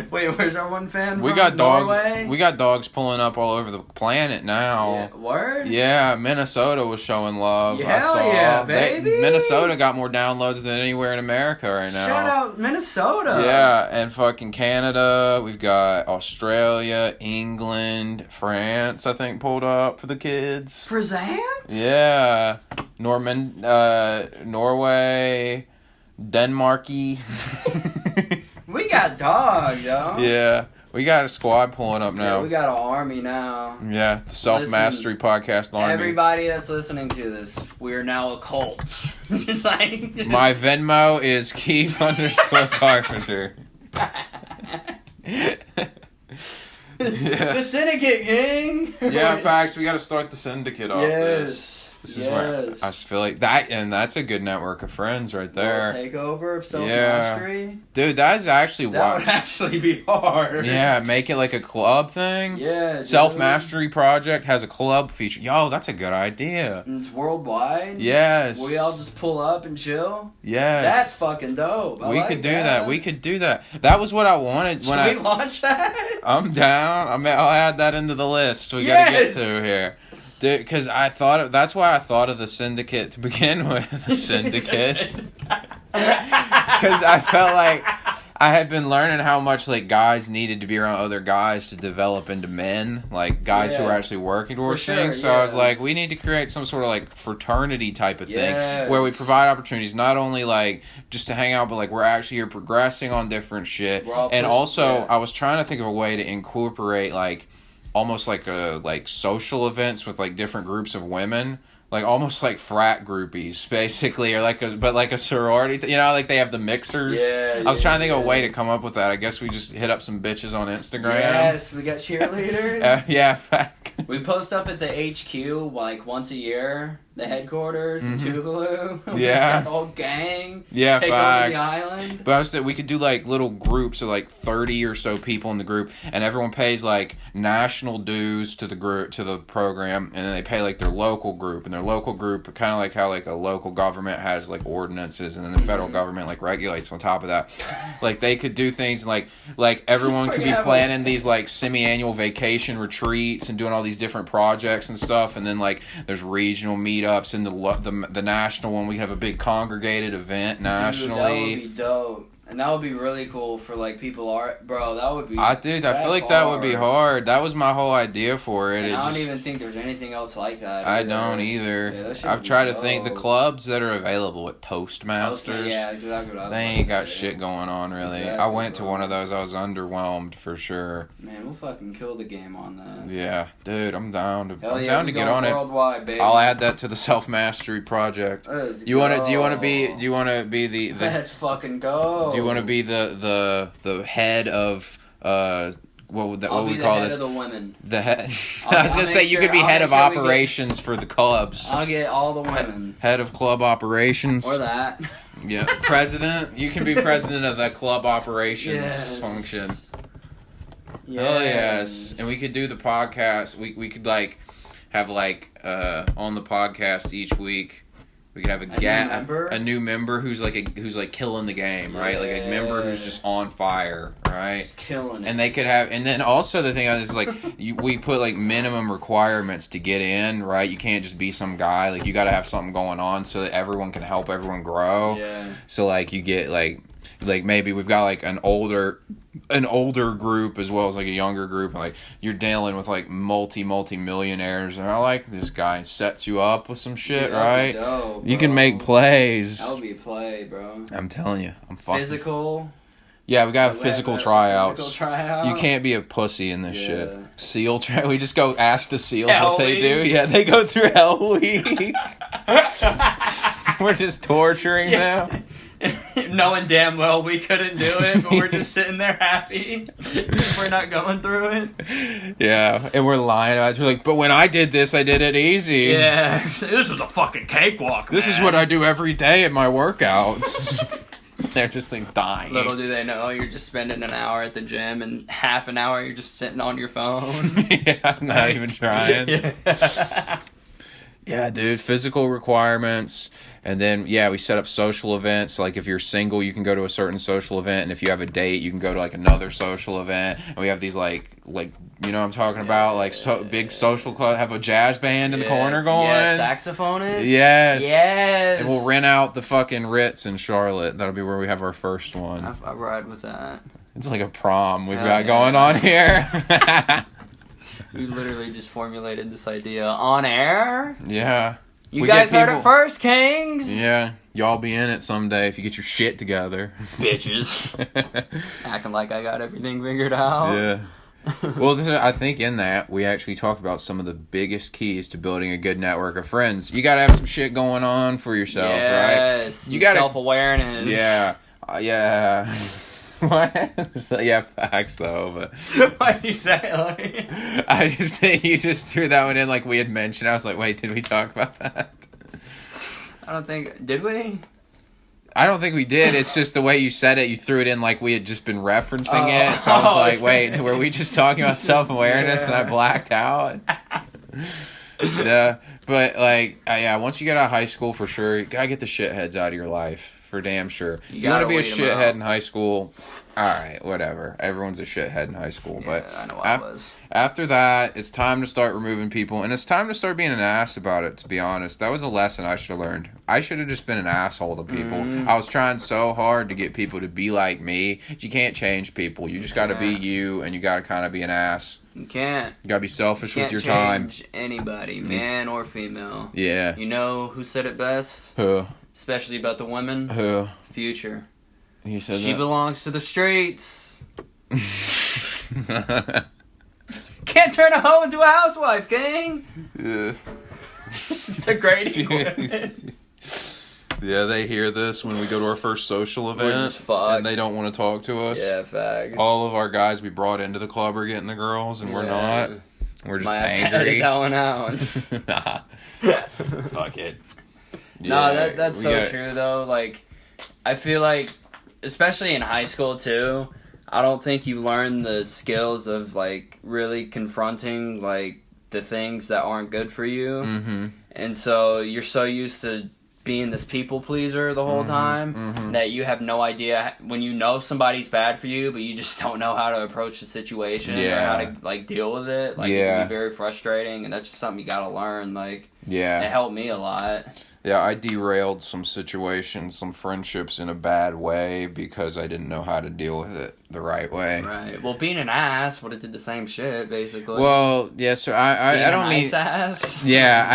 Wait, where's our one fan? We from? got Norway? We got dogs pulling up all over the planet now. Yeah. Word? Yeah, Minnesota was showing love. I Hell saw. yeah, baby! Minnesota got more downloads than anywhere in America right now. Shout out Minnesota. Yeah, and fucking Canada. We've got Australia, England, France. I think pulled up for the kids. Presents? Yeah, Norway, Denmarky. We got dogs, yo. Yeah, we got a squad pulling up now. Yeah, we got an army now. Yeah, the Self Mastery Podcast Army. Everybody that's listening to this, we're now a cult. Just like My Venmo is Keith_Carpenter. The Syndicate gang. Yeah, facts. We got to start the syndicate off this. This is where I feel like that, and that's a good network of friends right there. Takeover of self-mastery. Dude, that is actually that would actually be hard. Yeah, make it like a club thing. Yeah, Self-mastery project has a club feature. Yo, that's a good idea. And it's worldwide. Yes. We all just pull up and chill. Yes. That's fucking dope. We could do that. We could do that. That was what I wanted when Should we launch that? I'm down. I'll add that into the list we gotta get to here. Dude, because that's why I thought of the syndicate to begin with. The syndicate. Because I felt like I had been learning how much like guys needed to be around other guys to develop into men, like guys who are actually working towards things. So I was like, we need to create some sort of like fraternity type of thing where we provide opportunities, not only like just to hang out, but like we're actually here progressing on different shit. And also, I was trying to think of a way to incorporate like almost like social events with like different groups of women. Like almost like frat groupies, basically, or like a sorority. You know, like they have the mixers. I was trying to think of a way to come up with that. I guess we just hit up some bitches on Instagram. Yes, we got cheerleaders. Yeah, fact. We post up at the HQ like once a year, the headquarters in Tougaloo. We got the whole gang. Yeah, take facts. over the island. But I was we could do like little groups of like 30 or so people in the group, and everyone pays like national dues to the group, to the program, and then they pay like their local group, and their local group kind of like how like a local government has like ordinances, and then the federal government like regulates on top of that. Like they could do things like everyone could be planning these like semi-annual vacation retreats and doing all these different projects and stuff, and then like there's regional meetups, and the national one we have a big congregated event nationally. Dude, that would be dope. And that would be really cool for like people bro, that would be I feel like that would be hard. That was my whole idea for it. And I don't even think there's anything else like that. I don't either. Yeah, I've tried to think the clubs that are available at Toastmasters. Yeah, exactly what I was They ain't got shit going on really. Exactly, I went to one of those. I was underwhelmed for sure. Man, we'll fucking kill the game on that. Yeah, dude, I'm down to get on worldwide, it. baby. I'll add that to the Self Mastery project. Do you want to be the Let's fucking go. Do you want to be the head of what would we call this? Of the women. The head. I was gonna say you could be head of operations for the clubs. I'll get all the women. Head of club operations. Or that. Yeah, president. You can be president of the club operations function. Yes. Oh yes, and we could do the podcast. We could like have like on the podcast each week. We could have a new member who's like killing the game, right? Like a member who's just on fire, right? Just killing it. And they could have, and then also the thing is like we put like minimum requirements to get in, right? You can't just be some guy. Like you got to have something going on so that everyone can help everyone grow. Yeah. So like you get like maybe we've got like an older group as well as like a younger group. Like you're dealing with like multi-millionaires, and I like this guy sets you up with some shit, right? Dope, you can make plays. That would be a play, bro. I'm telling you, I'm fucking physical. Yeah, we got physical tryouts. Physical tryout. You can't be a pussy in this shit. SEAL we just go ask the SEAls what they do. Yeah, they go through Hell Week. We're just torturing them. Knowing damn well we couldn't do it, but we're just sitting there happy. We're not going through it. Yeah, and we're lying about it. We're like, but when I did this, I did it easy. Yeah. This is a fucking cakewalk, This is what I do every day at my workouts. They're just dying. Little do they know, you're just spending an hour at the gym, and half an hour you're just sitting on your phone. Yeah, I'm not even trying. Yeah, dude, physical requirements. And then, yeah, we set up social events. Like, if you're single, you can go to a certain social event. And if you have a date, you can go to, like, another social event. And we have these, like you know what I'm talking about? Like, big social club. Have a jazz band in the corner going. Yeah, saxophonist. Yes. Yes. And we'll rent out the fucking Ritz in Charlotte. That'll be where we have our first one. I ride with that. It's like a prom we've got going on here. We literally just formulated this idea on air. Yeah. You guys heard it first, Kings. Yeah. Y'all be in it someday if you get your shit together. Bitches. Acting like I got everything figured out. Yeah. Well, I think in that, we actually talked about some of the biggest keys to building a good network of friends. You got to have some shit going on for yourself, right? You got self-awareness. Yeah. Yeah. What? So, yeah, facts though. But why did you say like? I just think you just threw that one in like we had mentioned. I was like, wait, did we talk about that? I don't think. Did we? I don't think we did. It's just the way you said it. You threw it in like we had just been referencing it. So I was like, wait, were we just talking about self-awareness and I blacked out? Yeah, but like, yeah, once you get out of high school, for sure, you gotta get the shitheads out of your life. For damn sure. If you want to be a shithead in high school, alright, whatever. Everyone's a shithead in high school. Yeah, but I know I was. After that, it's time to start removing people. And it's time to start being an ass about it, to be honest. That was a lesson I should have learned. I should have just been an asshole to people. I was trying so hard to get people to be like me. You can't change people. You just got to be you, and you got to kind of be an ass. You can't. You got to be selfish with your time. Change anybody, man or female. Yeah. You know who said it best? Who? Especially about the women. Who? Future. He said she that? belongs to the streets. Can't turn a hoe into a housewife, gang. Yeah. The great equipment. Yeah, they hear this when we go to our first social event, and they don't want to talk to us. Yeah, facts. All of our guys we brought into the club are getting the girls, and we're not. We're just angry. That one out. Nah. Fuck it. Yeah, no, that's so true though. Like, I feel like, especially in high school too, I don't think you learn the skills of like really confronting like the things that aren't good for you. Mm-hmm. And so you're so used to being this people pleaser the whole time that you have no idea when you know somebody's bad for you, but you just don't know how to approach the situation or how to like deal with it. Like, it can be very frustrating, and that's just something you gotta learn. Like, it helped me a lot. Yeah, I derailed some situations, some friendships in a bad way because I didn't know how to deal with it the right way. Right. Well, being an ass would have did the same shit, basically. Well, yeah, so I don't mean... Nice ass? Yeah,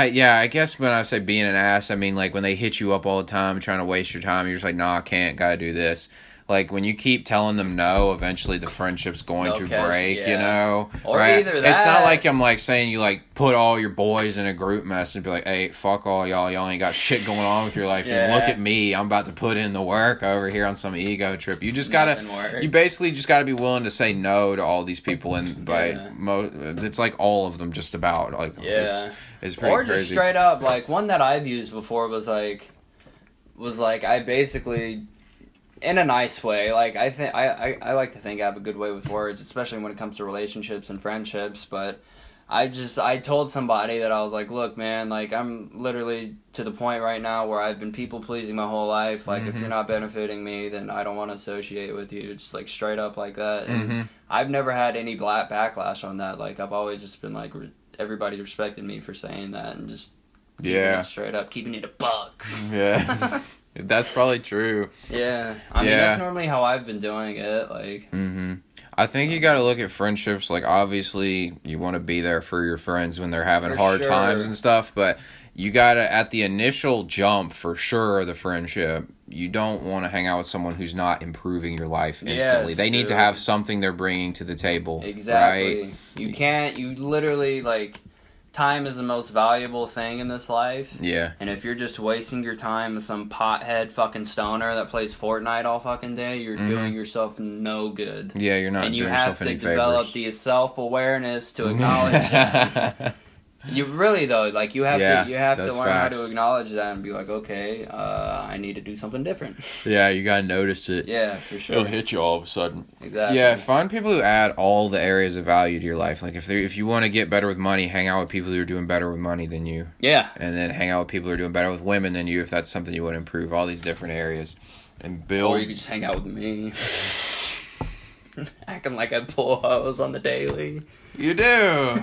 I guess when I say being an ass, I mean, like, when they hit you up all the time trying to waste your time, you're just like, nah, I can't, gotta do this. Like, when you keep telling them no, eventually the friendship's going to break, you know? Or either that. It's not like I'm, like, saying you, like, put all your boys in a group mess and be like, hey, fuck all y'all. Y'all ain't got shit going on with your life. And look at me. I'm about to put in the work over here on some ego trip. You just gotta... You basically just gotta be willing to say no to all these people. And it's, like, all of them just about. Like, it's pretty crazy. Or just straight up, like, one that I've used before was like I basically... in a nice way, like I like to think I have a good way with words, especially when it comes to relationships and friendships. But I told somebody that I was like, look, man, like I'm literally to the point right now where I've been people pleasing my whole life. Like if you're not benefiting me, then I don't want to associate with you. Just like straight up like that. And I've never had any backlash on that. Like I've always just been like everybody respected me for saying that and just straight up keeping it a buck. Yeah. That's probably true. Yeah. I mean, that's normally how I've been doing it. Like, I think you got to look at friendships. Like, obviously, you want to be there for your friends when they're having hard times and stuff. But you got to, at the initial jump, for sure, the friendship, you don't want to hang out with someone who's not improving your life instantly. They need to have something they're bringing to the table. Exactly. Right? You literally, like... time is the most valuable thing in this life. Yeah. And if you're just wasting your time with some pothead fucking stoner that plays Fortnite all fucking day, you're doing yourself no good. Yeah, you're not doing yourself any favors. And you have to develop the self-awareness to acknowledge that. You really though, like you have Yeah, to learn that's how facts. to acknowledge that and be like, okay, I need to do something different. Yeah, you gotta notice it. Yeah, for sure. It'll hit you all of a sudden. Exactly. Yeah, find people who add all the areas of value to your life. Like if you want to get better with money, hang out with people who are doing better with money than you. Yeah. And then hang out with people who are doing better with women than you if that's something you want to improve. All these different areas. And build. Or you could just hang out with me. Acting like I pull hoes on the daily. You do.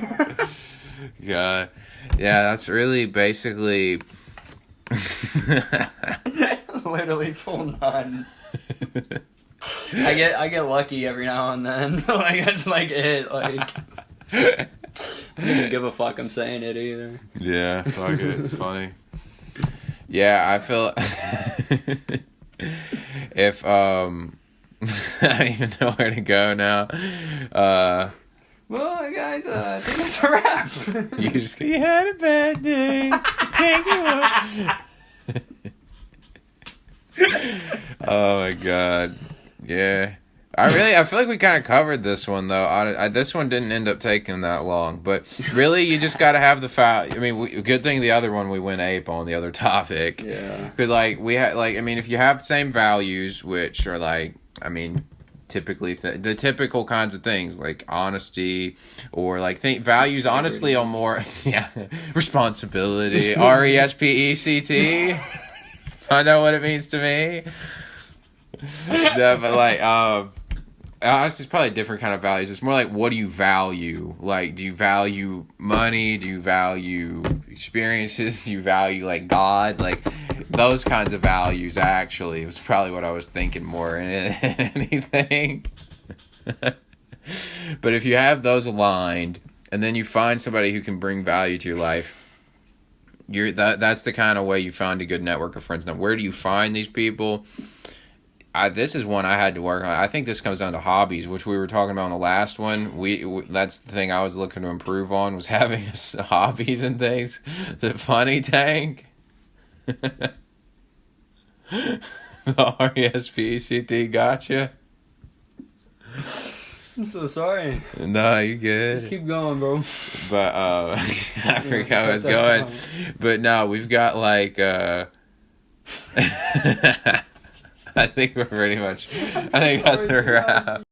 Yeah. Yeah, that's really basically Literally full none. I get lucky every now and then. Like that's like it. Like I don't even give a fuck I'm saying it either. Yeah, fuck it. It's funny. Yeah, I feel if I don't even know where to go now. Well, guys, I think that's a wrap. You had a bad day. Take it. Oh my god. Yeah. I feel like we kind of covered this one though. This one didn't end up taking that long, but really, you just got to have the fact. I mean, good thing the other one we went ape on the other topic. Yeah. Because like we had like I mean, if you have the same values, which are like typically the typical kinds of things like honesty or like values honestly on more responsibility RESPECT. Find out what it means to me. No, but like honestly, it's probably a different kind of values. It's more like, what do you value? Like, do you value money? Do you value experiences? Do you value like God? Like those kinds of values actually was probably what I was thinking more than anything. But if you have those aligned and then you find somebody who can bring value to your life, that's the kind of way you find a good network of friends. Now, where do you find these people? This is one I had to work on. I think this comes down to hobbies, which we were talking about in the last one. That's the thing I was looking to improve on, was having hobbies and things. The funny tank. The RESPECT gotcha. I'm so sorry. No, you good. Just keep going, bro. But I forgot how I was going. But no, we've got like I think we're pretty much. I think that's a wrap.